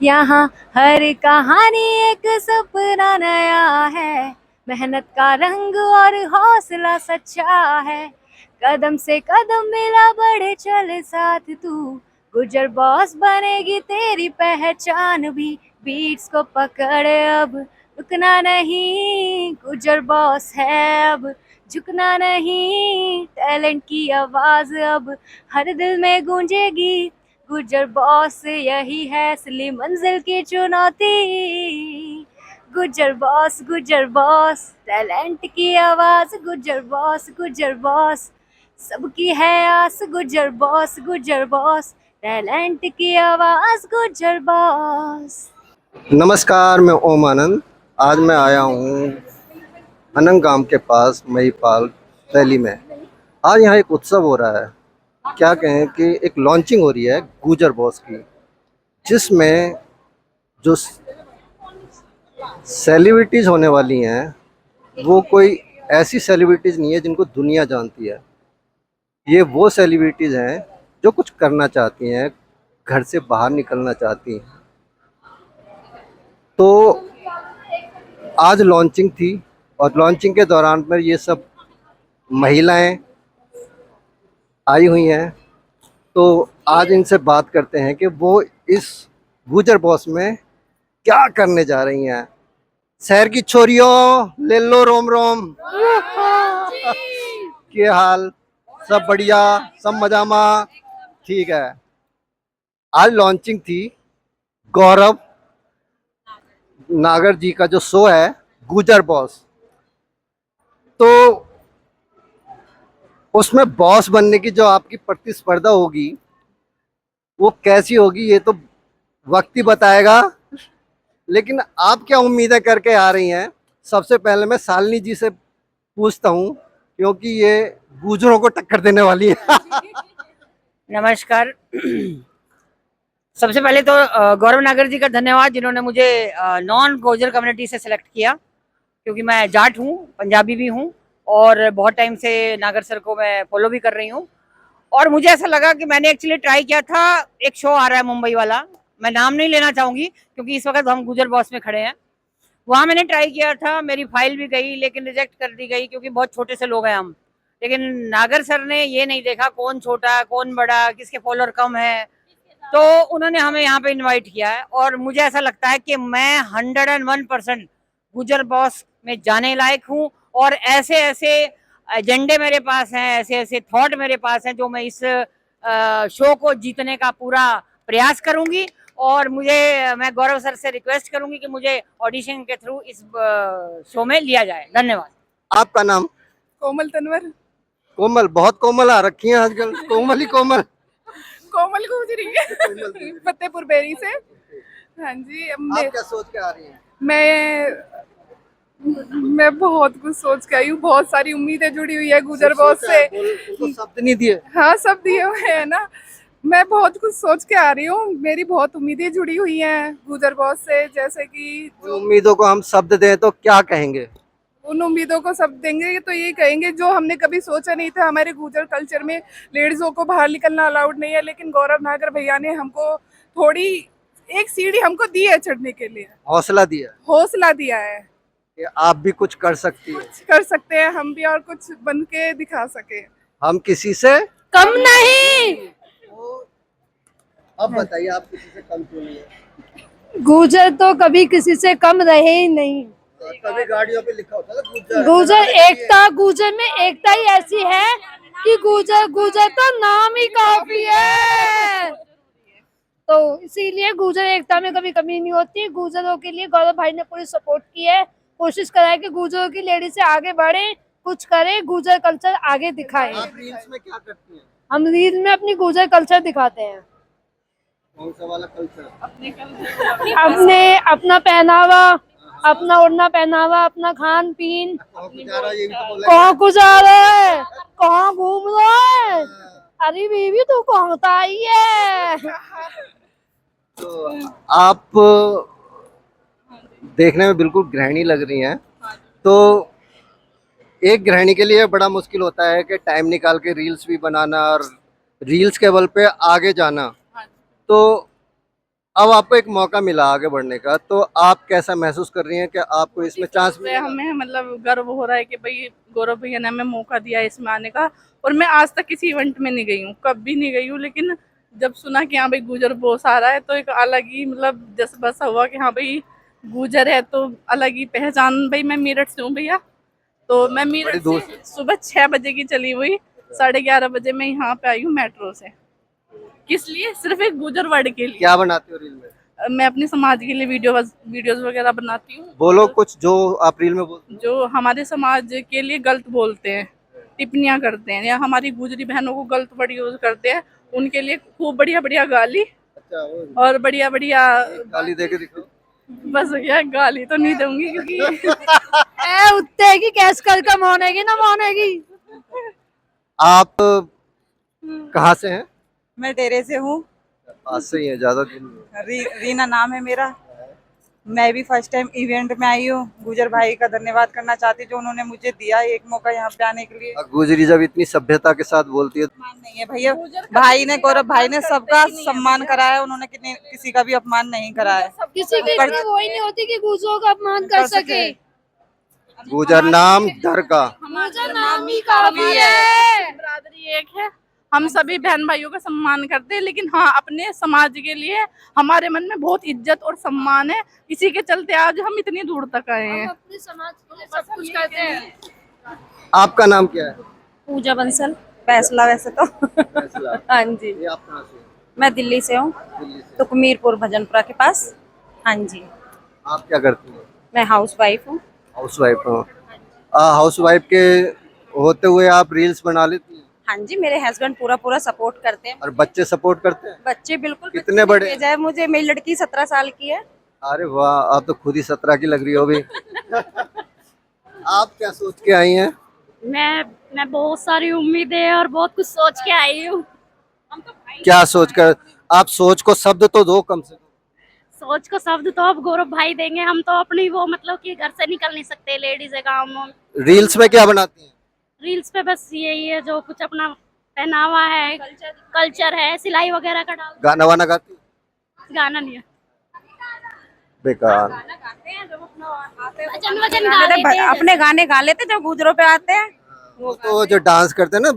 यहाँ हर कहानी एक सपना नया है, मेहनत का रंग और हौसला सच्चा है। कदम से कदम मिला बढ़े चले साथ तू, गुजर बॉस बनेगी तेरी पहचान भी। बीट्स को पकड़े अब, रुकना नहीं, गुजर बॉस है अब, झुकना नहीं। टैलेंट की आवाज अब हर दिल में गूंजेगी, गुजर बॉस यही है असली मंजिल की चुनौती। गुजर बॉस टैलेंट की आवाज, गुजर बॉस सबकी है आस। गुजर बॉस टैलेंट की आवाज, गुजर बॉस। नमस्कार, मैं ओम आनंद। आज मैं आया हूँ अनंग गांव के पास महिपाल वैली में। आज यहाँ एक उत्सव हो रहा है, क्या कहें कि एक लॉन्चिंग हो रही है गुजर बॉस की, जिसमें जो सेलिब्रिटीज़ होने वाली हैं वो कोई ऐसी सेलिब्रिटीज़ नहीं है जिनको दुनिया जानती है। ये वो सेलिब्रिटीज़ हैं जो कुछ करना चाहती हैं, घर से बाहर निकलना चाहती हैं। तो आज लॉन्चिंग थी और लॉन्चिंग के दौरान में ये सब महिलाएं आई हुई हैं। तो आज इनसे बात करते हैं कि वो इस गुजर बॉस में क्या करने जा रही हैं। शहर की छोरियों, ले लो रोम रोम। क्या हाल? सब बढ़िया, सब मजामा? ठीक है। आज लॉन्चिंग थी गौरव नागर जी का जो शो है गुजर बॉस। तो उसमें बॉस बनने की जो आपकी प्रतिस्पर्धा होगी वो कैसी होगी ये तो वक्त ही बताएगा। लेकिन आप क्या उम्मीदें करके आ रही हैं? सबसे पहले मैं शालिनी जी से पूछता हूँ, क्योंकि ये गुजरों को टक्कर देने वाली है। नमस्कार। सबसे पहले तो गौरव नागर जी का धन्यवाद, जिन्होंने मुझे नॉन गुर्जर कम्युनिटी से सिलेक्ट किया, क्योंकि मैं जाट हूँ, पंजाबी भी हूँ और बहुत टाइम से नागर सर को मैं फॉलो भी कर रही हूँ। और मुझे ऐसा लगा कि मैंने एक्चुअली ट्राई किया था, एक शो आ रहा है मुंबई वाला, मैं नाम नहीं लेना चाहूँगी क्योंकि इस वक्त हम गुजर बॉस में खड़े हैं। वहाँ मैंने ट्राई किया था, मेरी फाइल भी गई लेकिन रिजेक्ट कर दी गई क्योंकि बहुत छोटे से लोग हैं हम। लेकिन नागर सर ने ये नहीं देखा कौन छोटा कौन बड़ा, किसके फॉलोअर कम है, तो उन्होंने हमें यहाँ पे इनवाइट किया है। और मुझे ऐसा लगता है कि मैं 101% गुजर बॉस में जाने लायक हूँ। और ऐसे ऐसे एजेंडे मेरे पास हैं, ऐसे ऐसे थॉट मेरे पास हैं, जो मैं इस शो को जीतने का पूरा प्रयास करूंगी। और मैं गौरव सर से रिक्वेस्ट करूंगी कि मुझे ऑडिशन के थ्रू इस शो में लिया जाए। धन्यवाद। आपका नाम? कोमल तनवर। कोमल? बहुत कोमल आ रखी हैं आजकल, कोमल ही कोमल। कोमल गुजरी फतेहपुर बेरी से। हाँ जी। आप क्या सोच के आ रही हैं? मैं बहुत कुछ सोच के आई हूँ, बहुत सारी उम्मीदें जुड़ी हुई है गुजर बॉस से। तो शब्द नहीं दिए? हाँ, सब दिए हुए हैं ना। मैं बहुत कुछ सोच के आ रही हूँ, मेरी बहुत उम्मीदें जुड़ी हुई हैं गुजर बॉस से, जैसे कि उन उम्मीदों को हम शब्द दें तो क्या कहेंगे? उन उम्मीदों को सब देंगे तो ये कहेंगे जो हमने कभी सोचा नहीं था। हमारे गुर्जर कल्चर में लेडीजों को बाहर निकलना अलाउड नहीं है, लेकिन गौरव नागर भैया ने हमको थोड़ी एक सीढ़ी हमको दी है चढ़ने के लिए, हौसला दिया है कि आप भी कुछ कर सकती हैं। कुछ कर सकते हैं हम भी और कुछ बन के दिखा सके। हम किसी से कम नहीं। अब बताइए, आप किसी से कम क्यों नहीं है? गुजर तो कभी किसी से कम रहे ही नहीं। कभी गाड़ियों पे लिखा होता है गुजर एकता, गुजर में एकता ही ऐसी है कि गुजर गुजर तो नाम ही काफी है। तो इसीलिए गुजर एकता में कभी कमी नहीं होती। गुजरों के लिए गौरव भाई ने पूरी सपोर्ट की है, कोशिश करा है कि गुजरों की लेडी से आगे बढ़े, कुछ करे, गुजर कल्चर आगे दिखाए। आप रील्स में क्या करती हैं? हम रील में अपनी गुजर कल्चर दिखाते हैं। कौन सा वाला कल्चर? अपने अपना पहनावा, अपना ओढ़ना पहनावा, अपना खान पीन। कहाँ को जा रहा है, कहाँ घूम रहा है, अरे बीवी तू कहाँ तो आई है। तो आप देखने में बिल्कुल गृहिणी लग रही हैं। तो एक गृहिणी के लिए बड़ा मुश्किल होता है कि टाइम निकाल के रील्स भी बनाना और रील्स के बल पे आगे जाना। तो अब आपको एक मौका मिला आगे बढ़ने का, तो आप कैसा महसूस कर रही हैं कि आपको इसमें चांस पे मिलेगा? हमें मतलब गर्व हो रहा है कि भाई गौरव भैया ने हमें मौका दिया है इसमें आने का। और मैं आज तक किसी इवेंट में नहीं गई हूँ, कभी नहीं गई हूँ, लेकिन जब सुना कि हाँ भाई गुजर बॉस आ रहा है तो एक अलग ही मतलब जज्बा सा हुआ कि हाँ भाई गुजर है तो अलग ही पहचान। भाई मैं मेरठ से हूँ भैया, तो मैं बड़ी मेरठ दूर से सुबह 6 बजे की चली हुई 11:30 बजे मैं यहाँ पे आई हूँ मेट्रो से। किस लिए? सिर्फ एक गुजर वर्ड के लिए। क्या बनाती हो रील में? मैं अपने समाज के लिए वीडियोस वगैरह बनाती हूँ। बोलो कुछ जो आप रील में बोलते हो। जो हमारे समाज के लिए गलत बोलते हैं, टिप्पणियां करते हैं, या हमारी गुजरी बहनों को गलत वर्ड यूज करते हैं, उनके लिए खूब बढ़िया बढ़िया गाली अच्छा, वो और बढ़िया बढ़िया। गाली दे के दिखाओ। बस भैया गाली तो नहीं दूंगी क्योंकि ए उत्ते की कैस कर का मानेगी ना मानेगी। आप कहाँ से हैं? मैं डेरे से हूँ। पास से ही है, ज्यादा दूर नहीं है। रीना नाम है मेरा। मैं भी फर्स्ट टाइम इवेंट में आई हूँ। गुजर भाई का धन्यवाद करना चाहती हूँ जो उन्होंने मुझे दिया एक मौका यहाँ पे आने के लिए। गुजरी जब इतनी सभ्यता के साथ बोलती है सम्मान नहीं है भैया, भाई ने गौरव भाई ने सबका सम्मान करा है, उन्होंने किसी का भी अपमान नहीं करा है। किसी की इतनी वो ही नहीं होती कि गुजरों का अपमान कर सके। गुजर नाम धर का। गुजर नाम ही काफी है। बरादरी एक है, हम सभी बहन भाइयों का सम्मान करते हैं, लेकिन हाँ अपने समाज के लिए हमारे मन में बहुत इज्जत और सम्मान है। इसी के चलते आज हम इतनी दूर तक आए हैं। अपने समाज के लिए सब कुछ करते हैं। आपका नाम क्या है? पूजा बंसल। फैसला वैसे तो फैसला। हाँ जी, ये आप कहाँ से हैं? मैं दिल्ली से हूँ, दिल्ली से। तुकमीरपुर भजनपुरा के पास। हाँ जी, आप क्या करती हैं? मैं हाउस वाइफ हूँ। हाउस वाइफ हो। हाउस वाइफ के होते हुए आप रील्स बना लेती हैं? हाँ जी, मेरे हस्बैंड पूरा पूरा सपोर्ट करते हैं। और बच्चे सपोर्ट करते हैं? बच्चे बिल्कुल। कितने बड़े? भेजा है मुझे, मेरी लड़की 17 साल की है। अरे वाह, आप तो खुद ही 17 की लग रही हो अभी। आप क्या सोच के आई हैं? मैं बहुत सारी उम्मीदें और बहुत कुछ सोच के आई हूँ। क्या सोच कर? आप सोच को शब्द तो दो कम से कम। सोच को शब्द तो अब गौरव भाई देंगे। हम तो अपनी वो मतलब कि घर से निकल नहीं सकते, लेडीज है गाँव में। रील्स में क्या बनाती हैं? रील्स पे बस यही है जो कुछ अपना पहनावा है, कल्चर है, सिलाई वगैरह का डाल। गाना वाना गाती हैं? गाना नहीं है, बेकार। वचन वचन गा लेते हैं। अपने गाने गा लेते जब गुजरों पे आते हैं। वो तो जो डांस करते हैं ना,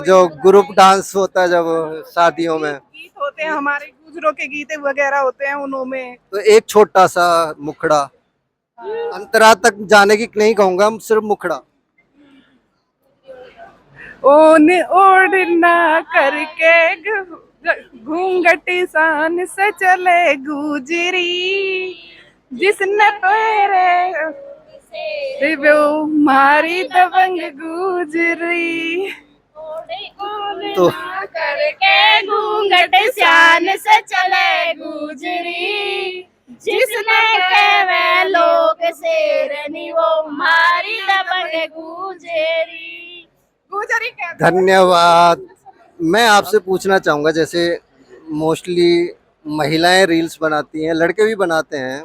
जो ग्रुप डांस होता है जब शादियों में, गीत होते हैं हमारे गुजरों के गीत वगैरह होते हैं, उनमें तो एक छोटा सा मुखड़ा, अंतरा तक जाने की नहीं कहूंगा, सिर्फ मुखड़ा। ओन ओढ़ना करके घूंघटी सान से चले गुजरी, जिसने पेरे वो मारी दबंग गुजरी। तो करके घूंघट शान से चले गुजरी, जिसने कहे लोग शेरनी वो मारी दबंग गुजरी। गुजरी क्या? धन्यवाद। मैं आपसे पूछना चाहूंगा, जैसे मोस्टली महिलाएं रील्स बनाती हैं, लड़के भी बनाते हैं,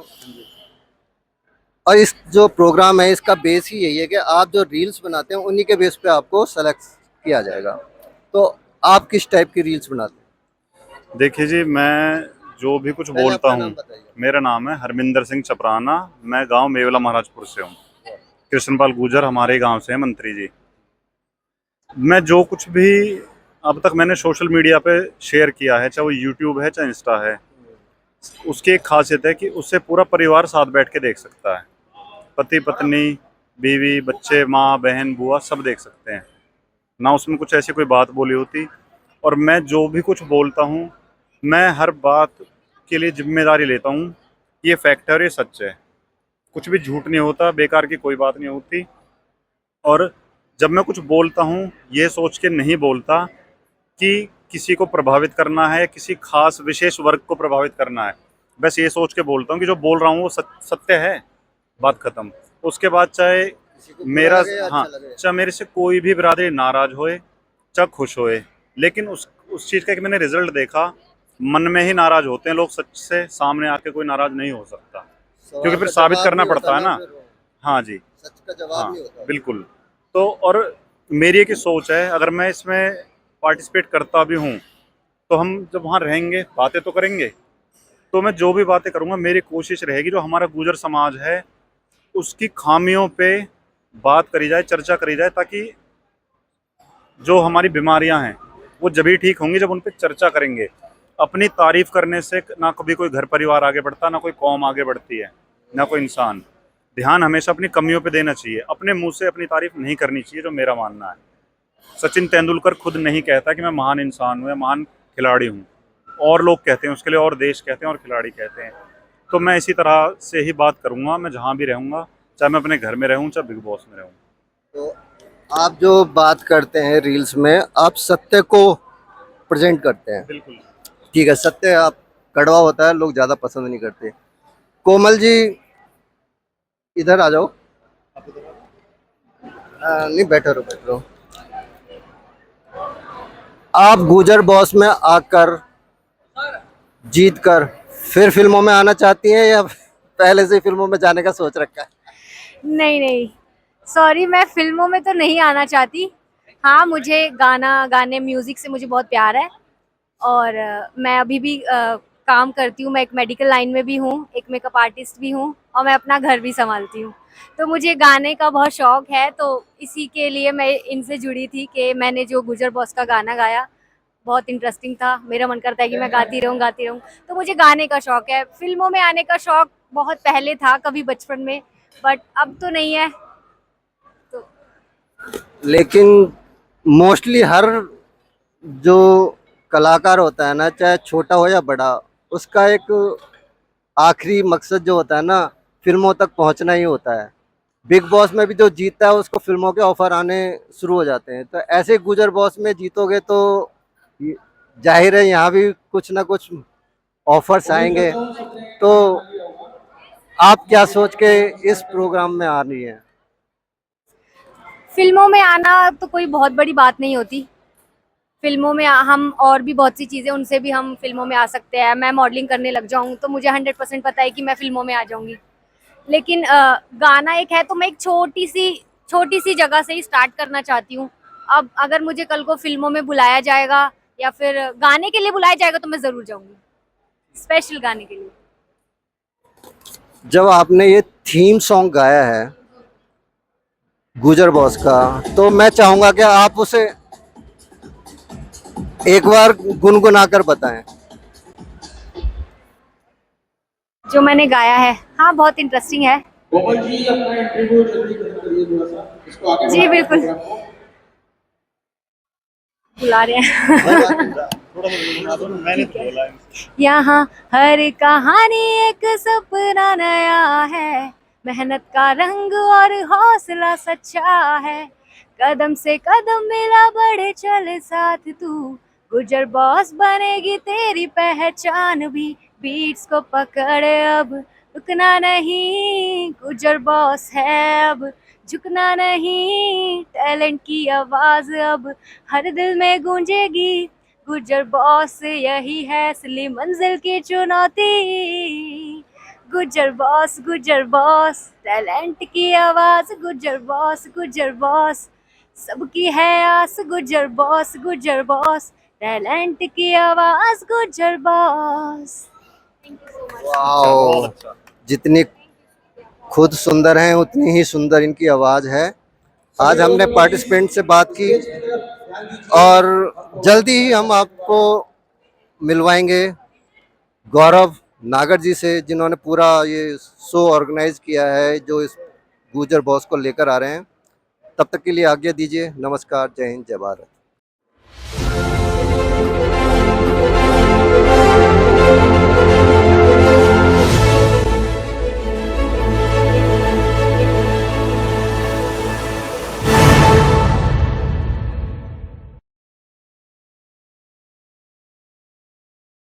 और इस जो प्रोग्राम है इसका बेस ही यही है कि आप जो रील्स बनाते हैं उन्हीं के बेस पे आपको सेलेक्ट किया जाएगा। तो आप किस टाइप की रील्स बनाते हैं? देखिए जी, मैं जो भी कुछ पहले बोलता अपना नाम हूँ, बताइए। मेरा नाम है हरमिंदर सिंह चपराना। मैं गांव मेवला महाराजपुर से हूँ। कृष्णपाल गुजर हमारे गांव से हैं, मंत्री जी। मैं जो कुछ भी अब तक मैंने सोशल मीडिया पे शेयर किया है, चाहे वो यूट्यूब है चाहे इंस्टा है, उसकी एक खासियत है कि उससे पूरा परिवार साथ बैठ के देख सकता है। पति पत्नी, बीवी, बच्चे, माँ, बहन, बुआ सब देख सकते हैं ना। उसमें कुछ ऐसी कोई बात बोली होती। और मैं जो भी कुछ बोलता हूँ, मैं हर बात के लिए जिम्मेदारी लेता हूँ। ये फैक्ट है और ये सच है, कुछ भी झूठ नहीं होता, बेकार की कोई बात नहीं होती। और जब मैं कुछ बोलता हूँ, ये सोच के नहीं बोलता कि किसी को प्रभावित करना है या किसी खास विशेष वर्ग को प्रभावित करना है। बस ये सोच के बोलता हूँ कि जो बोल रहा हूँ वो सत्य है, बात खत्म। उसके बाद चाहे मेरा, हाँ, चाहे मेरे से कोई भी बिरादरी नाराज होए चाहे खुश होए, लेकिन उस चीज़ का कि मैंने रिजल्ट देखा, मन में ही नाराज होते हैं लोग। सच से सामने आके कोई नाराज नहीं हो सकता, क्योंकि फिर साबित करना पड़ता है ना। हाँ जी, सच का जवाब हाँ नहीं होता। बिल्कुल। तो और मेरी एक सोच है, अगर मैं इसमें पार्टिसिपेट करता भी हूँ तो हम जब वहाँ रहेंगे बातें तो करेंगे, तो मैं जो भी बातें करूंगा मेरी कोशिश रहेगी जो हमारा गुर्जर समाज है उसकी खामियों पे बात करी जाए, चर्चा करी जाए, ताकि जो हमारी बीमारियां हैं वो जब ही ठीक होंगी जब उन पे चर्चा करेंगे। अपनी तारीफ करने से ना कभी कोई घर परिवार आगे बढ़ता, ना कोई कौम आगे बढ़ती है, ना कोई इंसान। ध्यान हमेशा अपनी कमियों पे देना चाहिए, अपने मुंह से अपनी तारीफ नहीं करनी चाहिए, जो मेरा मानना है। सचिन तेंदुलकर खुद नहीं कहता कि मैं महान इंसान हूँ या महान खिलाड़ी हूँ, और लोग कहते हैं उसके लिए, और देश कहते हैं और खिलाड़ी कहते हैं। तो मैं इसी तरह से ही बात करूँगा, मैं जहाँ भी रहूँगा, चाहे मैं अपने घर में रहूँ चाहे बिग बॉस में रहूँ। तो आप जो बात करते हैं रील्स में, आप सत्य को प्रेजेंट करते हैं। बिल्कुल ठीक है, सत्य आप कड़वा होता है, लोग ज़्यादा पसंद नहीं करते। कोमल जी इधर आ जाओ। नहीं, बैठो रहो, बैठ रहो। आप गुजर बॉस में आकर जीत कर फिर फिल्मों में आना चाहती हैं या पहले से ही फिल्मों में जाने का सोच रखा है? नहीं नहीं, सॉरी, मैं फिल्मों में तो नहीं आना चाहती। हाँ, मुझे गाने म्यूज़िक से मुझे बहुत प्यार है, और मैं अभी भी काम करती हूँ। मैं एक मेडिकल लाइन में भी हूँ, एक मेकअप आर्टिस्ट भी हूँ, और मैं अपना घर भी संभालती हूँ। तो मुझे गाने का बहुत शौक है, तो इसी के लिए मैं इनसे जुड़ी थी कि मैंने जो गुजर बॉस का गाना गाया बहुत इंटरेस्टिंग था। मेरा मन करता है कि मैं गाती रहूँ। तो मुझे गाने का शौक है। फिल्मों में आने का शौक बहुत पहले था, कभी बचपन में, बट अब तो नहीं है। लेकिन मोस्टली हर जो कलाकार होता है ना, चाहे छोटा हो या बड़ा, उसका एक आखिरी मकसद जो होता है ना, फिल्मों तक पहुंचना ही होता है। बिग बॉस में भी जो जीतता है उसको फिल्मों के ऑफर आने शुरू हो जाते हैं। तो ऐसे गुजर बॉस में जीतोगे तो जाहिर है यहाँ भी कुछ ना कुछ ऑफर्स आएंगे। तो आप क्या सोच के इस प्रोग्राम में आ रही हैं? फिल्मों में आना तो कोई बहुत बड़ी बात नहीं होती। फिल्मों में हम और भी बहुत सी चीज़ें, उनसे भी हम फिल्मों में आ सकते हैं। मैं मॉडलिंग करने लग जाऊँ तो मुझे 100% पता है कि मैं फिल्मों में आ जाऊँगी। लेकिन गाना एक है, तो मैं एक छोटी सी जगह से ही स्टार्ट करना चाहती हूँ। अब अगर मुझे कल को फिल्मों में बुलाया जाएगा या फिर गाने के लिए बुलाया जाएगा तो मैं ज़रूर जाऊँगी, स्पेशल गाने के लिए। जब आपने ये थीम सॉन्ग गाया है गुजर बॉस का, तो मैं चाहूंगा कि आप उसे एक बार गुनगुना कर बताएं। जो मैंने गाया है, हाँ, बहुत इंटरेस्टिंग है। गोपाल जी अपना इंटरव्यू जल्दी खत्म करिए थोड़ा सा, इसको आगे जी, बिल्कुल। बुला रहे हैं। मैंने तो बोला है। यहाँ हर कहानी एक सपना नया है, मेहनत का रंग और हौसला सच्चा है, कदम से कदम मिला बढ़े चले साथ तू, गुजर बॉस बनेगी तेरी पहचान भी, बीट्स को पकड़े अब रुकना नहीं, गुजर बॉस है अब झुकना नहीं, टैलेंट की आवाज अब हर दिल में गूंजेगी, गुजर बॉस यही है असली मंजिल की चुनौती, गुजर बॉस टैलेंट की आवाज, गुजर बॉस सबकी है आस, गुजर बॉस टैलेंट की आवाज, गुजर बॉस। वाओ, जितनी खुद सुंदर हैं उतनी ही सुंदर इनकी आवाज है। आज हमने पार्टिसिपेंट से बात की और जल्दी ही हम आपको मिलवाएंगे गौरव नागर जी से, जिन्होंने पूरा ये शो ऑर्गेनाइज किया है, जो इस गुजर बॉस को लेकर आ रहे हैं। तब तक के लिए आज्ञा दीजिए। नमस्कार, जय हिंद, जय भारत।